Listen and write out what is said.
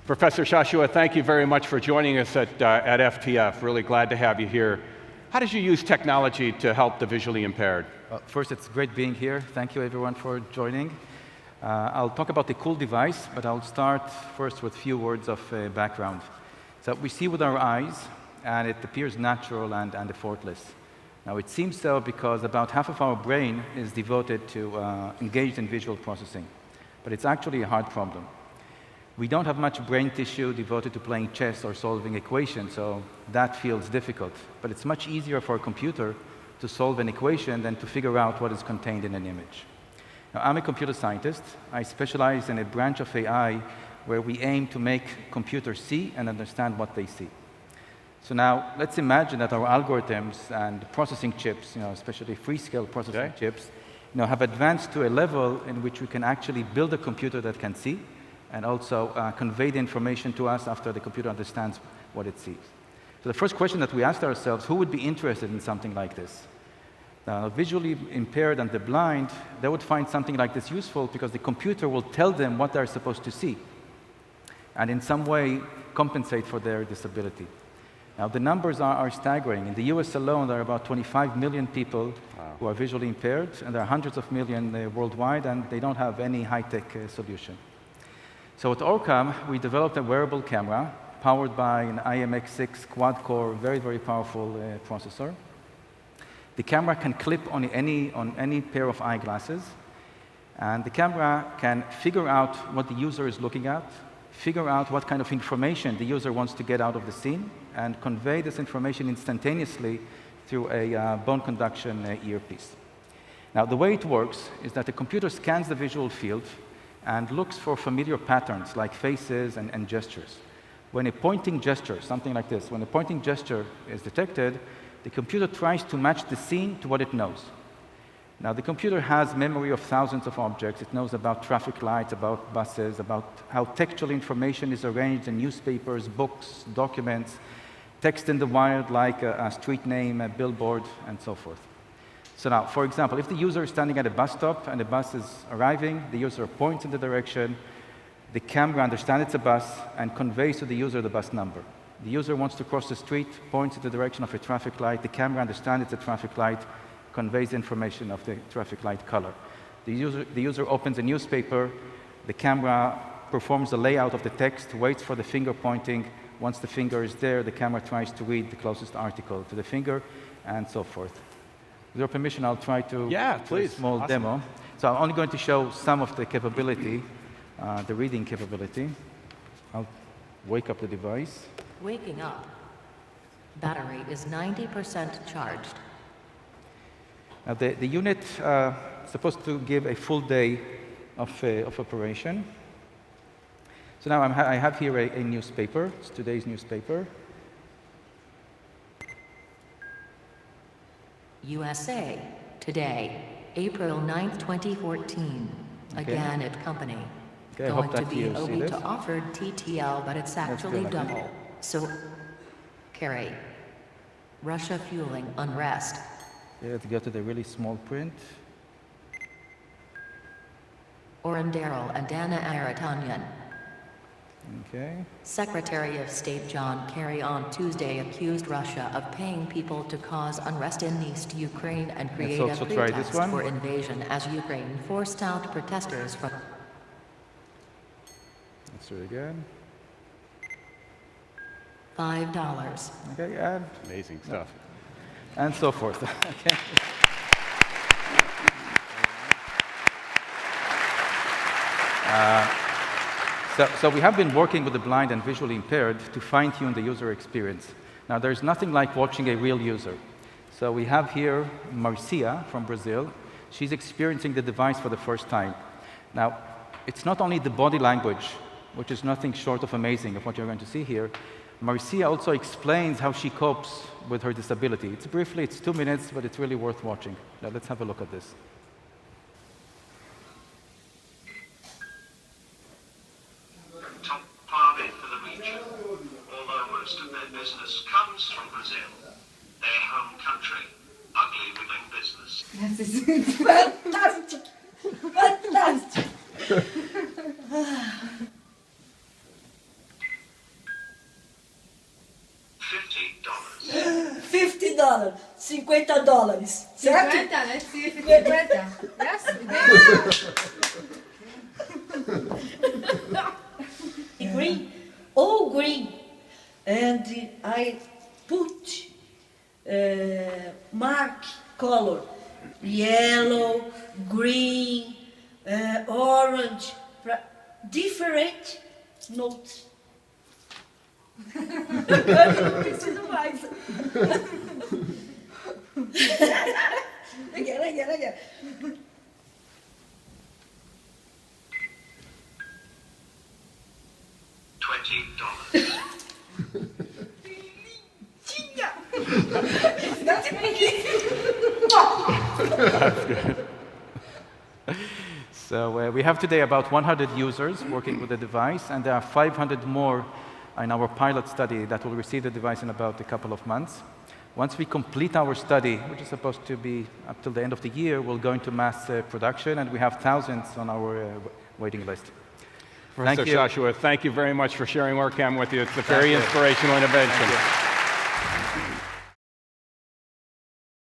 Professor Shashua, thank you very much for joining us at FTF. Really glad to have you here. How did you use technology to help the visually impaired? First, it's great being here. Thank you, everyone, for joining. I'll talk about the cool device, but I'll start first with a few words of background. So we see with our eyes, and it appears natural and effortless. Now, it seems so because about half of our brain is devoted to engaged in visual processing, but it's actually a hard problem. We don't have much brain tissue devoted to playing chess or solving equations, so that feels difficult. But it's much easier for a computer to solve an equation than to figure out what is contained in an image. Now, I'm a computer scientist. I specialize in a branch of AI where we aim to make computers see and understand what they see. So now, let's imagine that our algorithms and processing chips, especially Freescale processing chips, have advanced to a level in which we can actually build a computer that can see and also convey the information to us after the computer understands what it sees. So the first question that we asked ourselves, who would be interested in something like this? Visually impaired and the blind, they would find something like this useful because the computer will tell them what they're supposed to see and in some way compensate for their disability. Now, the numbers are staggering. In the US alone, there are about 25 million people who are visually impaired, and there are hundreds of millions worldwide, and they don't have any high-tech solution. So at OrCam, we developed a wearable camera powered by an IMX6 quad-core, very, very powerful processor. The camera can clip on any pair of eyeglasses, and the camera can figure out what the user is looking at, figure out what kind of information the user wants to get out of the scene, and convey this information instantaneously through a bone conduction earpiece. Now, the way it works is that the computer scans the visual field and looks for familiar patterns like faces and gestures. When a pointing gesture, something like this, when a pointing gesture is detected, the computer tries to match the scene to what it knows. Now, the computer has memory of thousands of objects. It knows about traffic lights, about buses, about how textual information is arranged in newspapers, books, documents, text in the wild like a street name, a billboard, and so forth. So now, for example, if the user is standing at a bus stop and a bus is arriving, the user points in the direction, the camera understands it's a bus and conveys to the user the bus number. The user wants to cross the street, points in the direction of a traffic light, the camera understands it's a traffic light, conveys information of the traffic light color. The user opens a newspaper, the camera performs the layout of the text, waits for the finger pointing. Once the finger is there, the camera tries to read the closest article to the finger, and so forth. With your permission, I'll try to do a small demo. So I'm only going to show some of the capability, the reading capability. I'll wake up the device. Waking up. Battery is 90% charged. Now the unit is supposed to give a full day of operation. So now I have here a newspaper. It's today's newspaper. USA, today, April 9th, 2014. Again at company. Okay, Going to be OB to offered TTL, but it's actually double. So, carry. Russia fueling unrest. Yeah, let's go to the really small print. Orendero and Dana Aratanyan. Okay. Secretary of State John Kerry on Tuesday accused Russia of paying people to cause unrest in East Ukraine and create a pretext for invasion as Ukraine forced out protesters from... Let's do it again. $5. Okay, and... Amazing stuff. And so forth. Okay. So we have been working with the blind and visually impaired to fine-tune the user experience. Now, there's nothing like watching a real user. So we have here Marcia from Brazil. She's experiencing the device for the first time. Now, it's not only the body language, which is nothing short of amazing of what you're going to see here. Marcia also explains how she copes with her disability. It's 2 minutes, but it's really worth watching. Now, let's have a look at this. Most of their business comes from Brazil, their home country. Ugly women business. Das ist fantastisch! Fantastisch! $50, certo? 50, let's see if it's 50. Yes, it is. Green, all green. And I put mark color, yellow, green, orange, different notes. Eu não preciso mais. Again. $20. That's me. That's good. So we have today about 100 users working with the device, and there are 500 more in our pilot study that will receive the device in about a couple of months. Once we complete our study, which is supposed to be up till the end of the year, we'll go into mass production, and we have thousands on our waiting list. Professor Shashua, thank you very much for sharing OrCam with you. It's a very inspirational innovation. Thank you.